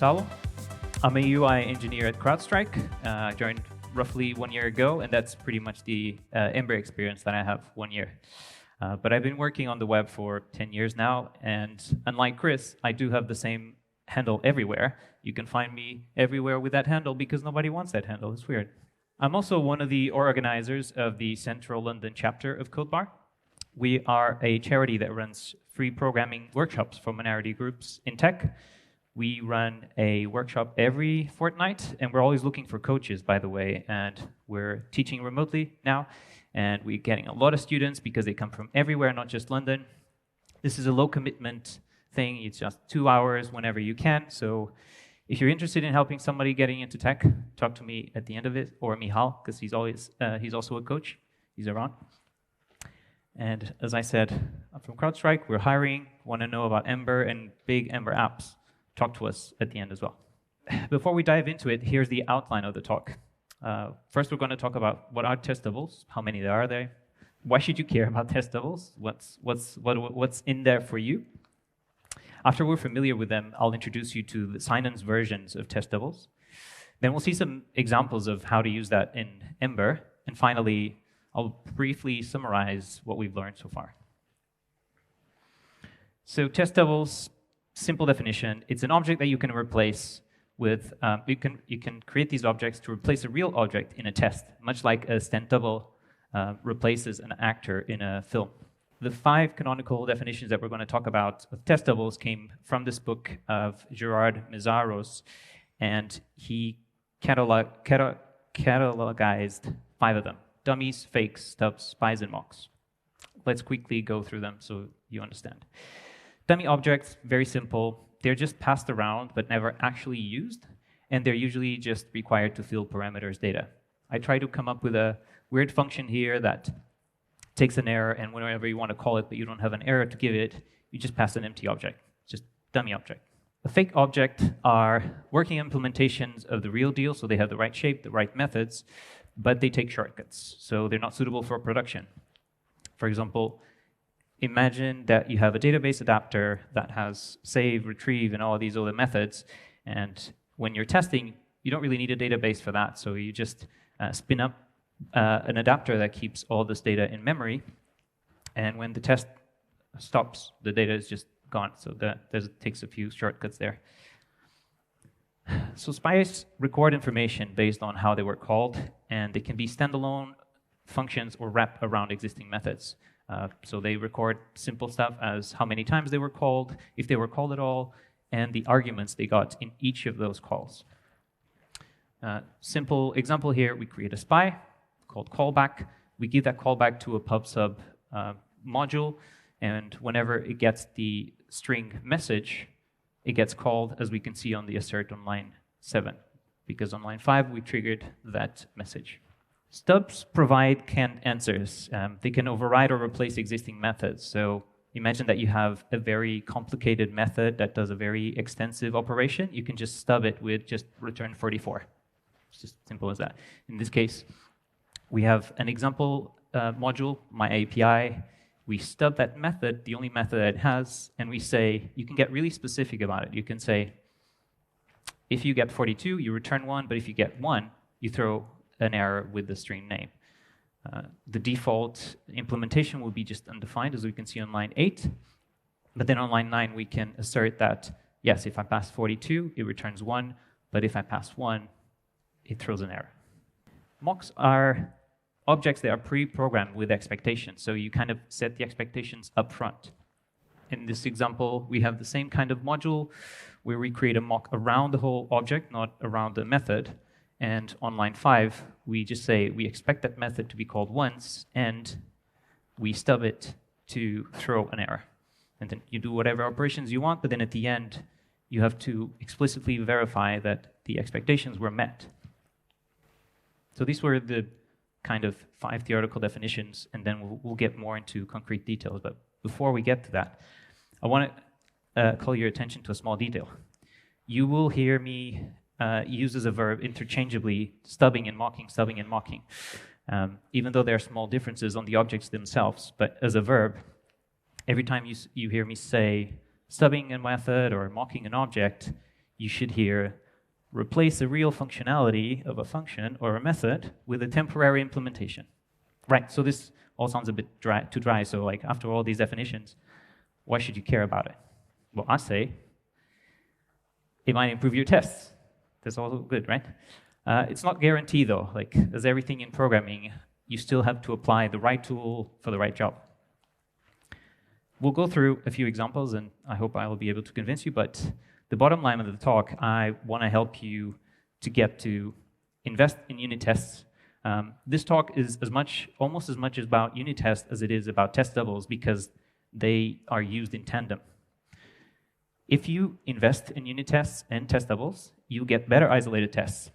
Gonçalo. I'm a UI engineer at CrowdStrike. I joined roughly 1 year ago, and that's pretty much the Ember experience that I have 1 year. But I've been working on the web for 10 years now, and unlike Chris, I do have the same handle everywhere. You can find me everywhere with that handle because nobody wants that handle. It's weird. I'm also one of the organizers of the Central London chapter of CodeBar. We are a charity that runs free programming workshops for minority groups in tech. We run a workshop every fortnight, and we're always looking for coaches, by the way, and we're teaching remotely now, and we're getting a lot of students because they come from everywhere, not just London. This is a low commitment thing. It's just 2 hours whenever you can, so if you're interested in helping somebody getting into tech, talk to me at the end of it, or Mihal, because he's also a coach. He's around. And as I said, I'm from CrowdStrike. We're hiring, want to know about Ember and big Ember apps. Talk to us at the end as well. Before we dive into it, here's the outline of the talk. First, we're going to talk about what are testables, how many there are. Why should you care about testables? What's in there for you? After we're familiar with them, I'll introduce you to the Sinon's versions of testables. Then we'll see some examples of how to use that in Ember. And finally, I'll briefly summarize what we've learned so far. So testables, simple definition, it's an object that you can replace with, you can create these objects to replace a real object in a test, much like a stunt double replaces an actor in a film. The 5 canonical definitions that we're going to talk about of testables came from this book of Gerard Mézaros, and he catalogized 5 of them: dummies, fakes, stubs, spies, and mocks. Let's quickly go through them so you understand. Dummy objects, very simple. They're just passed around but never actually used, and they're usually just required to fill parameters data. I try to come up with a weird function here that takes an error, and whenever you want to call it but you don't have an error to give it, you just pass an empty object, just dummy object. A fake object are working implementations of the real deal, so they have the right shape, the right methods, but they take shortcuts, so they're not suitable for production. For example, imagine that you have a database adapter that has save, retrieve, and all of these other methods, and when you're testing, you don't really need a database for that, so you just spin up an adapter that keeps all this data in memory, and when the test stops, the data is just gone, so that takes a few shortcuts there. So spies record information based on how they were called, and they can be standalone functions or wrap around existing methods. So they record simple stuff as how many times they were called, if they were called at all, and the arguments they got in each of those calls. Simple example here, we create a spy called callback. We give that callback to a pub/sub module, and whenever it gets the string message, it gets called, as we can see on the assert on line 7, because on line 5 we triggered that message. Stubs provide canned answers. They can override or replace existing methods. So imagine that you have a very complicated method that does a very extensive operation. You can just stub it with just return 44. It's just simple as that. In this case, we have an example module, my API. We stub that method, the only method that it has, and we say, you can get really specific about it. You can say, if you get 42, you return 1, but if you get 1, you throw an error with the string name. The default implementation will be just undefined, as we can see on line 8. But then on line 9, we can assert that, yes, if I pass 42, it returns 1, but if I pass 1, it throws an error. Mocks are objects that are pre-programmed with expectations, so you kind of set the expectations up front. In this example, we have the same kind of module where we create a mock around the whole object, not around the method. And on line 5, we just say we expect that method to be called once, and we stub it to throw an error. And then you do whatever operations you want, but then at the end, you have to explicitly verify that the expectations were met. So these were the kind of 5 theoretical definitions, and then we'll get more into concrete details. But before we get to that, I want to call your attention to a small detail. You will hear me use as a verb interchangeably stubbing and mocking, even though there are small differences on the objects themselves. But as a verb, every time you hear me say stubbing a method or mocking an object, you should hear replace the real functionality of a function or a method with a temporary implementation. Right, so this all sounds a bit too dry, so like after all these definitions, why should you care about it? Well, I say it might improve your tests. That's also good, right? It's not guaranteed though, like as everything in programming, you still have to apply the right tool for the right job. We'll go through a few examples, and I hope I will be able to convince you, but the bottom line of the talk, I want to help you to get to invest in unit tests. This talk is almost as much about unit tests as it is about test doubles, because they are used in tandem. If you invest in unit tests and test doubles, you get better isolated tests.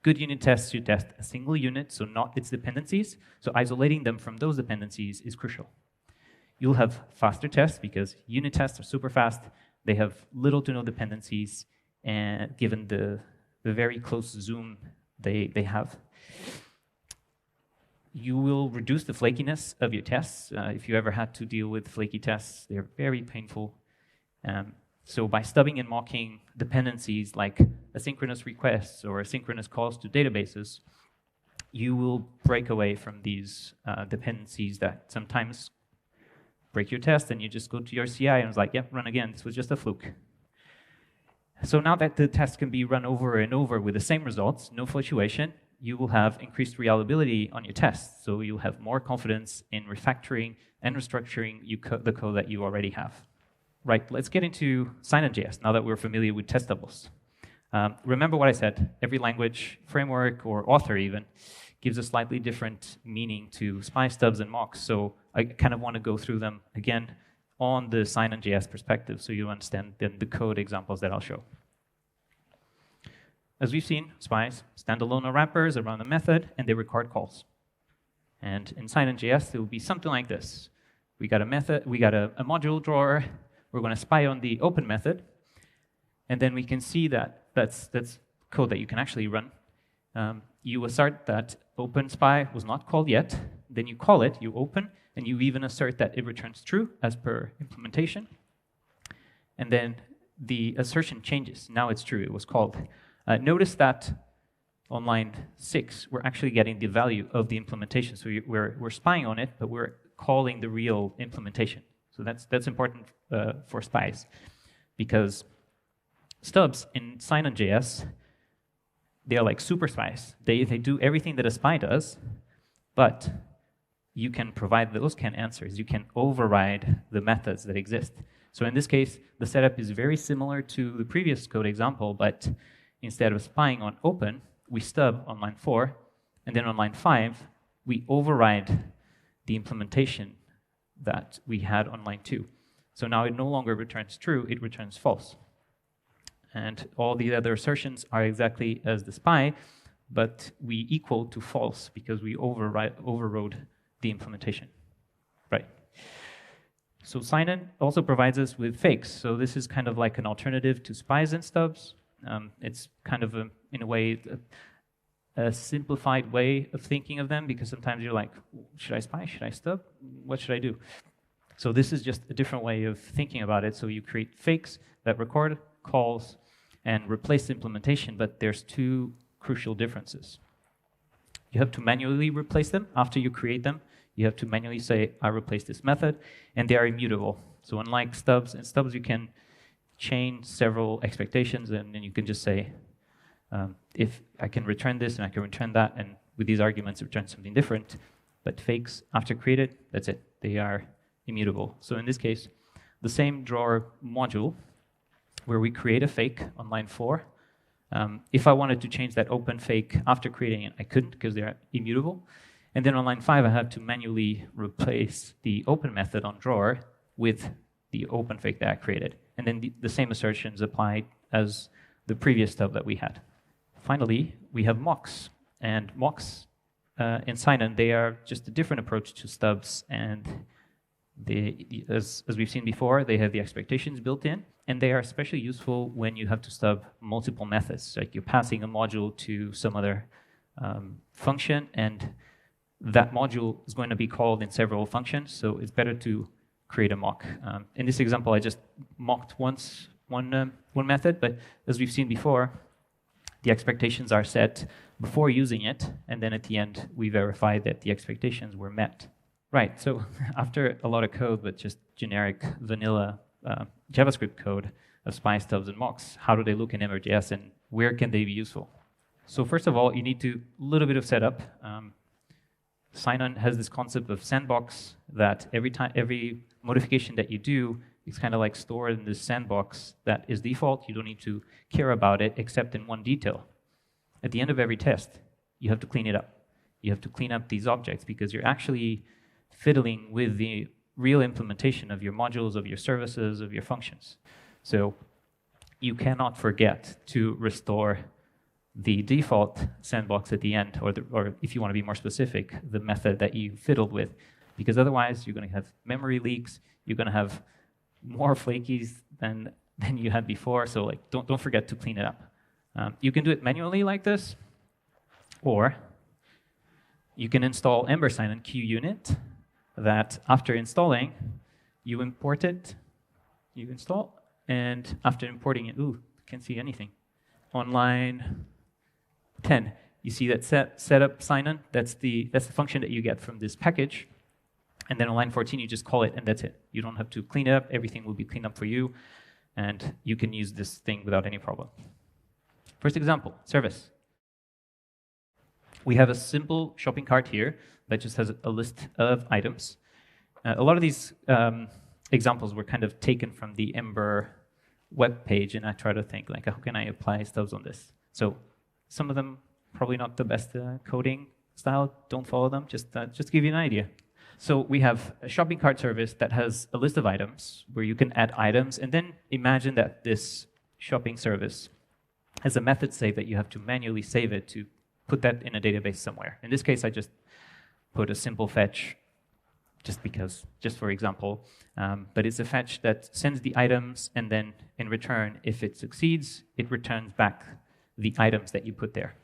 Good unit tests should test a single unit, so not its dependencies. So isolating them from those dependencies is crucial. You'll have faster tests because unit tests are super fast. They have little to no dependencies, and given the very close zoom they have. You will reduce the flakiness of your tests. If you ever had to deal with flaky tests, they're very painful. So by stubbing and mocking dependencies like asynchronous requests or asynchronous calls to databases, you will break away from these dependencies that sometimes break your test, and you just go to your CI and it's like, yep, run again, this was just a fluke. So now that the test can be run over and over with the same results, no fluctuation, you will have increased reliability on your tests. So you'll have more confidence in refactoring and restructuring the code that you already have. Right, let's get into Sinon.js now that we're familiar with test doubles. Remember what I said, every language, framework, or author even, gives a slightly different meaning to SPI, stubs, and mocks. So I kind of want to go through them again on the Sinon.js perspective so you understand then the code examples that I'll show. As we've seen, SPIs, standalone wrappers around a method, and they record calls. And in Sinon.js, it will be something like this. We got a method, we got a module drawer, we're going to spy on the open method, and then we can see that that's code that you can actually run. You assert that open spy was not called yet, then you call it, you open, and you even assert that it returns true as per implementation. And then the assertion changes. Now it's true, it was called. Notice that on line 6, we're actually getting the value of the implementation. So we're spying on it, but we're calling the real implementation. So that's important for spies, because stubs in Sinon.js, they are like super spies. They do everything that a spy does, but you can provide those canned answers. You can override the methods that exist. So in this case, the setup is very similar to the previous code example, but instead of spying on open, we stub on line 4, and then on line 5, we override the implementation that we had on line 2. So now it no longer returns true, it returns false. And all the other assertions are exactly as the spy, but we equal to false because we overrode the implementation. Right. So Sinon also provides us with fakes. So this is kind of like an alternative to spies and stubs. It's kind of, in a way, a simplified way of thinking of them, because sometimes you're like, should I spy? Should I stub? What should I do? So this is just a different way of thinking about it. So you create fakes that record calls and replace the implementation, but there's two crucial differences. You have to manually replace them after you create them. You have to manually say, I replace this method, and they are immutable. So unlike stubs, in stubs you can chain several expectations, and then you can just say, if I can return this and I can return that, and with these arguments return something different. But fakes, after created, that's it. They are immutable. So in this case, the same drawer module, where we create a fake on line 4, if I wanted to change that open fake after creating it, I couldn't because they're immutable. And then on line 5, I have to manually replace the open method on drawer with the open fake that I created. And then the same assertions apply as the previous stub that we had. Finally, we have mocks. And mocks in Sinon, they are just a different approach to stubs. And as we've seen before, they have the expectations built in. And they are especially useful when you have to stub multiple methods. Like you're passing a module to some other function, and that module is going to be called in several functions. So it's better to create a mock. In this example, I just mocked once one method, but as we've seen before, the expectations are set before using it, and then at the end, we verify that the expectations were met. Right, so after a lot of code with just generic vanilla JavaScript code of spy, stubs, and mocks, how do they look in Ember.js, and where can they be useful? So first of all, you need to a little bit of setup. Sinon has this concept of sandbox that every modification that you do is kind of like stored in this sandbox that is default. You don't need to care about it except in one detail. At the end of every test, you have to clean it up. You have to clean up these objects because you're actually fiddling with the real implementation of your modules, of your services, of your functions. So you cannot forget to restore the default sandbox at the end, or if you want to be more specific, the method that you fiddled with, because otherwise you're going to have memory leaks, you're going to have more flakies than you had before, so like don't forget to clean it up. You can do it manually like this, or you can install Ember Sinon QUnit that after installing, you import it, you install, and after importing it, can't see anything. On line 10, you see that setup Sinon, that's the function that you get from this package. And then on line 14, you just call it, and that's it. You don't have to clean it up. Everything will be cleaned up for you, and you can use this thing without any problem. First example, service. We have a simple shopping cart here that just has a list of items. A lot of these examples were kind of taken from the Ember web page, and I try to think, like, how can I apply stubs on this? So some of them probably not the best coding style. Don't follow them. Just give you an idea. So we have a shopping cart service that has a list of items where you can add items, and then imagine that this shopping service has a method save that you have to manually save it to put that in a database somewhere. In this case, I just put a simple fetch just for example. But it's a fetch that sends the items, and then in return, if it succeeds, it returns back the items that you put there.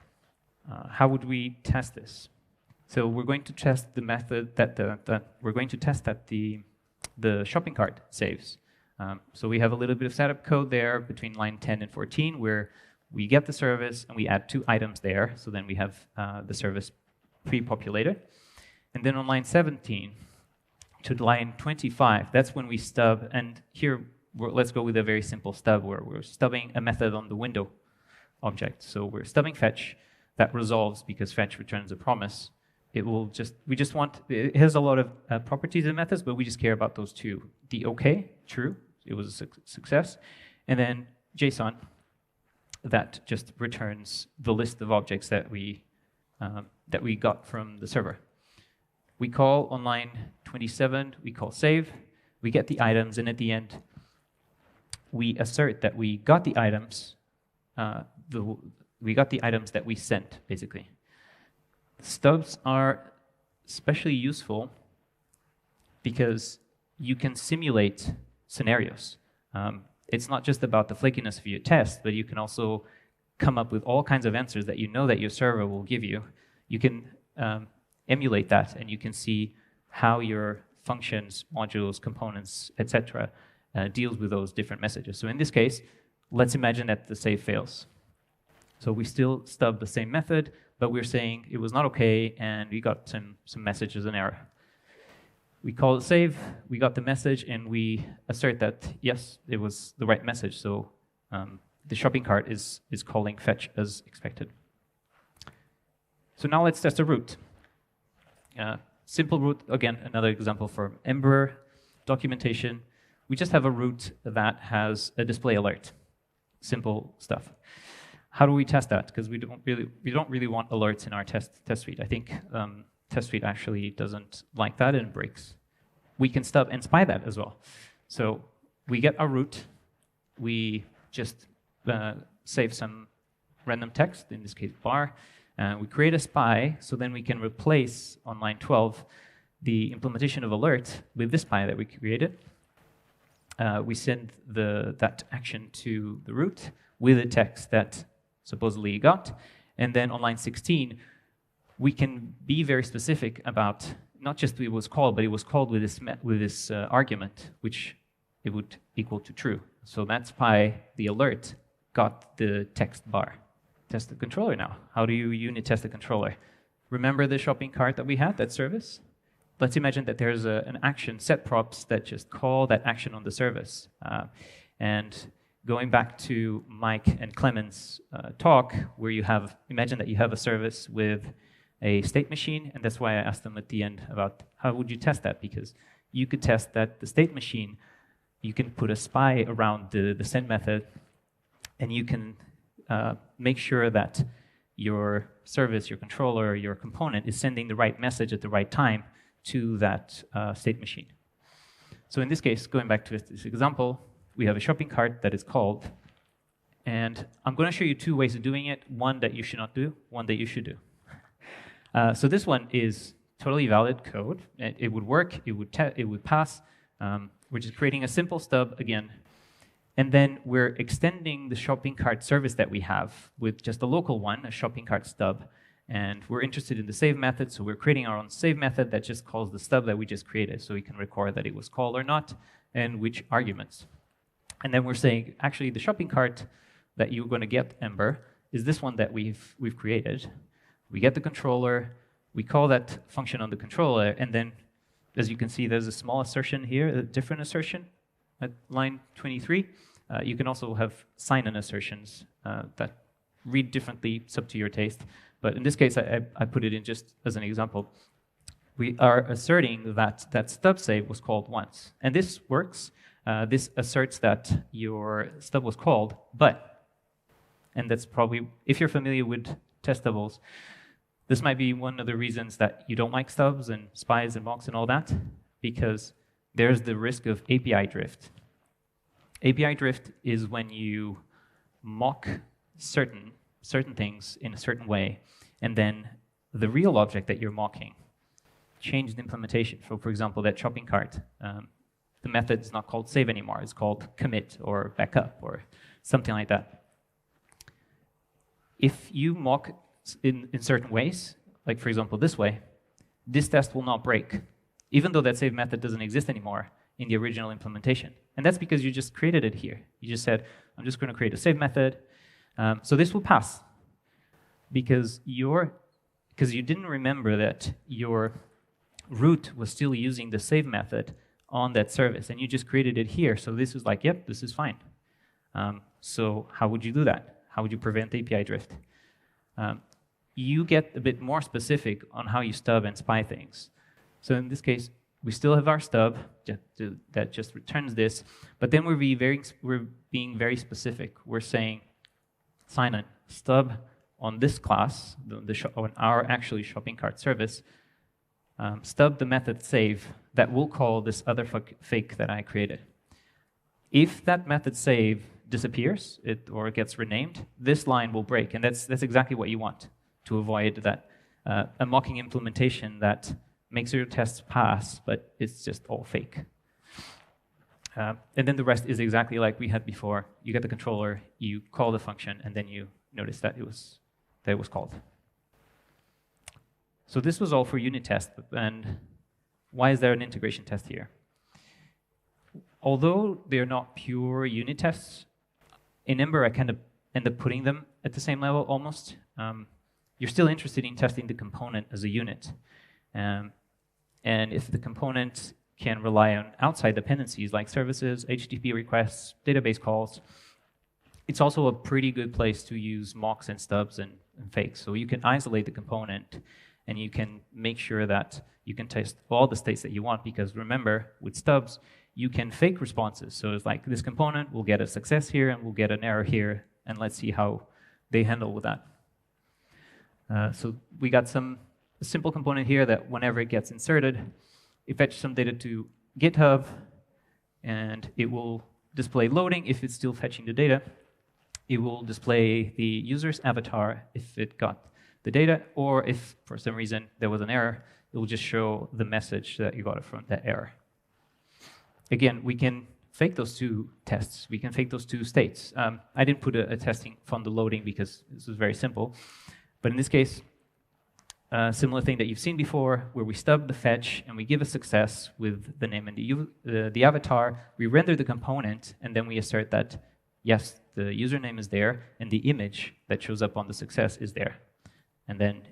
How would we test this? So we're going to test the method that the shopping cart saves. So we have a little bit of setup code there between line 10 and 14 where we get the service and we add 2 items there. So then we have the service pre-populated. And then on line 17 to line 25, that's when we stub. And here, let's go with a very simple stub where we're stubbing a method on the window object. So we're stubbing fetch. That resolves because fetch returns a promise. It has a lot of properties and methods, but we just care about those 2. The OK, true, it was a success. And then JSON, that just returns the list of objects that we got from the server. We call on line 27, we call save, we get the items, and at the end, we assert that we got the items, that we sent, basically. Stubs are especially useful because you can simulate scenarios. It's not just about the flakiness of your test, but you can also come up with all kinds of answers that you know that your server will give you. You can emulate that, and you can see how your functions, modules, components, etc. Deals with those different messages. So in this case, let's imagine that the save fails. So we still stub the same method, but we're saying it was not okay, and we got some messages an error. We call it save, we got the message, and we assert that, yes, it was the right message. So the shopping cart is calling fetch as expected. So now let's test a route. Simple route, again, another example for Ember documentation. We just have a route that has a display alert. Simple stuff. How do we test that? Because we don't really want alerts in our test suite. I think test suite actually doesn't like that and breaks. We can stub and spy that as well. So we get our route. We just save some random text, in this case bar. We create a spy, so then we can replace on line 12 the implementation of alert with this spy that we created. We send that action to the root with a text that supposedly you got. And then on line 16, we can be very specific about not just it was called, but it was called with this argument, which it would equal to true. So that's why the alert got the text bar. Test the controller now. How do you unit test the controller? Remember the shopping cart that we had, that service? Let's imagine that there's an action, set props, that just call that action on the service. And going back to Mike and Clement's talk, where you have, imagine that you have a service with a state machine, and that's why I asked them at the end about how would you test that, because you could test that the state machine, you can put a spy around the send method, and you can make sure that your service, your controller, your component is sending the right message at the right time to that state machine. So in this case, going back to this example, we have a shopping cart that is called, and I'm going to show you two ways of doing it, one that you should not do, one that you should do. So this one is totally valid code. It would work, it would pass. We're just creating a simple stub again. And then we're extending the shopping cart service that we have with just a local one, a shopping cart stub. And we're interested in the save method, so we're creating our own save method that just calls the stub that we just created, so we can record that it was called or not, and which arguments. And then we're saying, actually, the shopping cart that you're going to get, Ember, is this one that we've created. We get the controller, we call that function on the controller, and then, as you can see, there's a small assertion here, a different assertion at line 23. You can also have sign-in assertions that read differently, it's up to your taste. But in this case, I put it in just as an example. We are asserting that that stub save was called once. And this works. This asserts that your stub was called, but, and that's probably, if you're familiar with testables, this might be one of the reasons that you don't like stubs and spies and mocks and all that, because there's the risk of API drift. API drift is when you mock certain things in a certain way, and then the real object that you're mocking changed implementation. So, for example, that shopping cart, the method is not called save anymore. It's called commit or backup or something like that. If you mock in certain ways, like for example this way, this test will not break, even though that save method doesn't exist anymore in the original implementation. And that's because you just created it here. You just said, I'm just going to create a save method. So this will pass because you didn't remember that your root was still using the save method on that service, and you just created it here. So this is like, yep, this is fine. So how would you do that? How would you prevent API drift? You get a bit more specific on how you stub and spy things. So in this case, we still have our stub that just returns this, but then we're being very specific. We're saying, sign in, stub on this class, on our actually shopping cart service, stub the method save that will call this other fake that I created. If that method save disappears or it gets renamed, this line will break, and that's exactly what you want to avoid that a mocking implementation that makes your tests pass, but it's just all fake. And then the rest is exactly like we had before. You get the controller, you call the function, and then you notice that it was called. So this was all for unit test, and why is there an integration test here? Although they're not pure unit tests, in Ember I kind of end up putting them at the same level almost. You're still interested in testing the component as a unit. And if the component can rely on outside dependencies like services, HTTP requests, database calls, it's also a pretty good place to use mocks and stubs and fakes. So you can isolate the component and you can make sure that you can test all the states that you want, because remember, with stubs, you can fake responses. So it's like this component will get a success here and we'll get an error here, and let's see how they handle with that. So we got a simple component here that whenever it gets inserted, it fetches some data to GitHub, and it will display loading if it's still fetching the data. It will display the user's avatar if it got the data, or if for some reason there was an error, it will just show the message that you got from that error. Again, we can fake those two tests. We can fake those two states. I didn't put a testing from the loading because this was very simple. But in this case, similar thing that you've seen before, where we stub the fetch and we give a success with the name and the avatar. We render the component, and then we assert that, yes, the username is there, and the image that shows up on the success is there. And then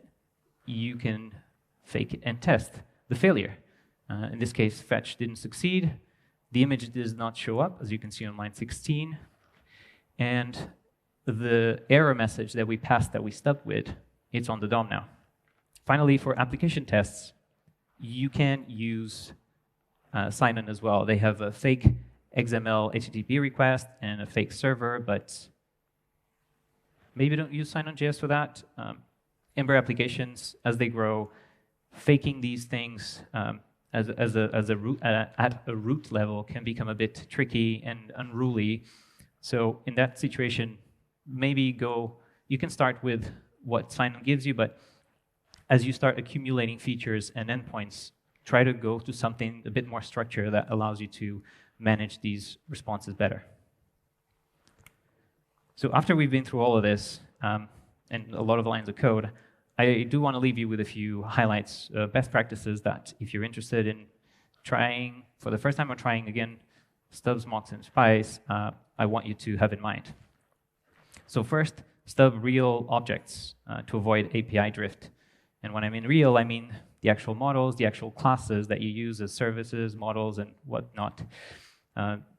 you can fake and test the failure. In this case, fetch didn't succeed. The image does not show up, as you can see on line 16. And the error message that we passed that we stubbed with, it's on the DOM now. Finally, for application tests, you can use Sinon as well. They have a fake XML HTTP request and a fake server, but maybe don't use Sinon.js for that. Ember applications, as they grow, faking these things at a root level can become a bit tricky and unruly. So in that situation, maybe you can start with what Sinon gives you, but as you start accumulating features and endpoints, try to go to something a bit more structured that allows you to manage these responses better. So after we've been through all of this, and a lot of lines of code, I do want to leave you with a few highlights, best practices that if you're interested in trying, for the first time or trying again, stubs, mocks, and spies, I want you to have in mind. So first, stub real objects to avoid API drift. And when I mean real, I mean the actual models, the actual classes that you use as services, models, and whatnot.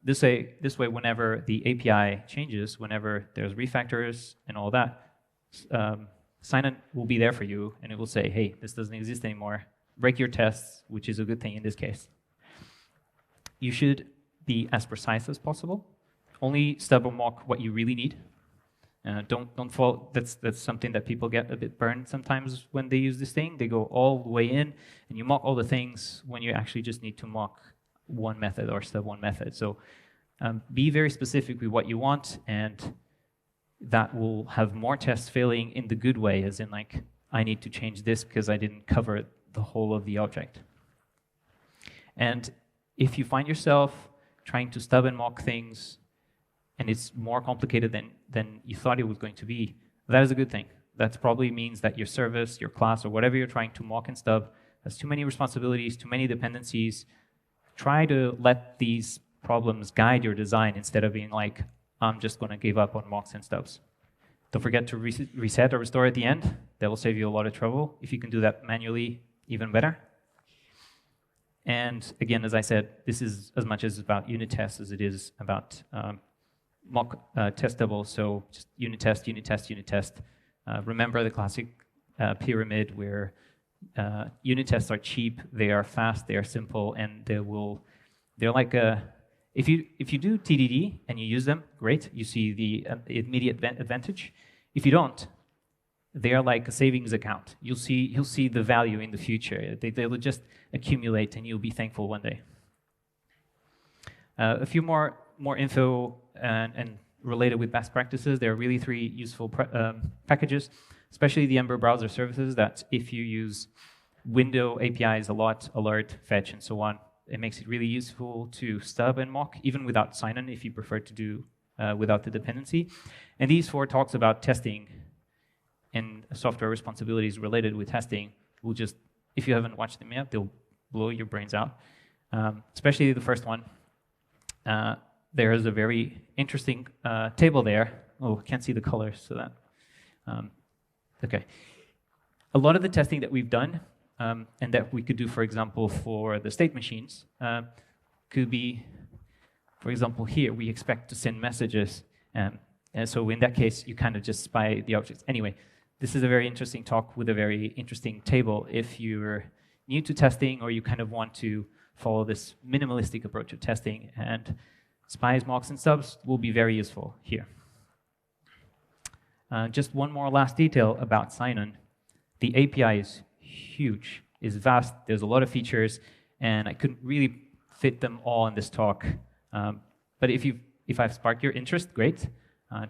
This way, whenever the API changes, whenever there's refactors and all that, Sinon will be there for you, and it will say, hey, this doesn't exist anymore. Break your tests, which is a good thing in this case. You should be as precise as possible. Only stub or mock what you really need. Don't fall. That's something that people get a bit burned sometimes when they use this thing. They go all the way in, and you mock all the things when you actually just need to mock one method or stub one method. So be very specific with what you want, and that will have more tests failing in the good way, as in like, I need to change this because I didn't cover the whole of the object. And if you find yourself trying to stub and mock things, and it's more complicated than you thought it was going to be, that is a good thing. That probably means that your service, your class, or whatever you're trying to mock and stub has too many responsibilities, too many dependencies. Try to let these problems guide your design instead of being like, I'm just going to give up on mocks and stubs. Don't forget to reset or restore at the end. That will save you a lot of trouble. If you can do that manually, even better. And again, as I said, this is as much as about unit tests as it is about mock testable. So just unit test, unit test, unit test. Remember the classic pyramid where unit tests are cheap, they are fast, they are simple, and they're like a, if you do TDD and you use them, great, you see the immediate advantage. If you don't, they are like a savings account. You'll see the value in the future. They will just accumulate, and you'll be thankful one day. A few more info and related with best practices. There are really 3 useful packages, especially the Ember browser services, that if you use window APIs a lot, alert, fetch, and so on, it makes it really useful to stub and mock, even without Sinon, if you prefer to do without the dependency. And these 4 talks about testing and software responsibilities related with testing will just, if you haven't watched them yet, they'll blow your brains out. Especially the first one. There is a very interesting table there. Oh, I can't see the colors, so that. Okay. A lot of the testing that we've done, and that we could do, for example, for the state machines, could be, for example, here we expect to send messages, and so in that case, you kind of just spy the objects. Anyway, this is a very interesting talk with a very interesting table. If you're new to testing or you kind of want to follow this minimalistic approach of testing, and spies, mocks, and stubs will be very useful here. Just one more last detail about Sinon. The API is huge, is vast, there's a lot of features, and I couldn't really fit them all in this talk. But if I've sparked your interest, great.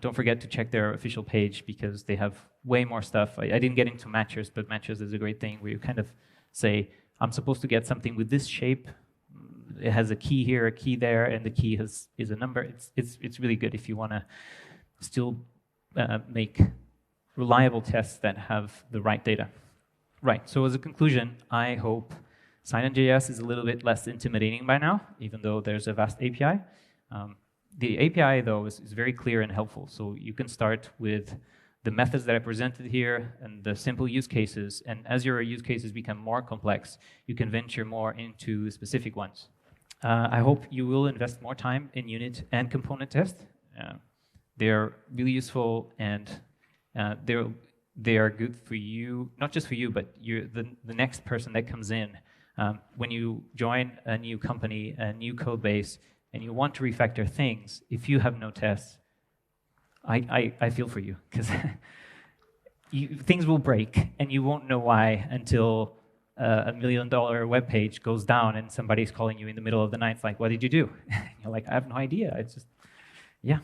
Don't forget to check their official page because they have way more stuff. I didn't get into matchers, but matchers is a great thing where you kind of say, I'm supposed to get something with this shape. It has a key here, a key there, and the key is a number. It's really good if you want to still make reliable tests that have the right data. Right, so as a conclusion, I hope Sinon.js is a little bit less intimidating by now, even though there's a vast API. The API, though, is very clear and helpful. So you can start with the methods that I presented here and the simple use cases. And as your use cases become more complex, you can venture more into specific ones. I hope you will invest more time in unit and component test. They're really useful, and they are good for you, not just for you, but the next person that comes in. When you join a new company, a new code base, and you want to refactor things, if you have no tests, I feel for you, because things will break, and you won't know why until a $1 million web page goes down and somebody's calling you in the middle of the night. It's like, what did you do? And you're like, I have no idea. It's just, yeah.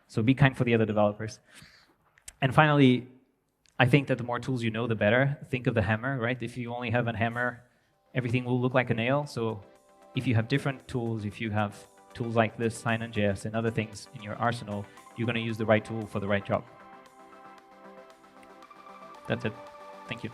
So be kind for the other developers. And finally, I think that the more tools you know, the better. Think of the hammer, right? If you only have a hammer, everything will look like a nail. So if you have different tools, if you have tools like this, Sinon.js, and other things in your arsenal, you're going to use the right tool for the right job. That's it. Thank you.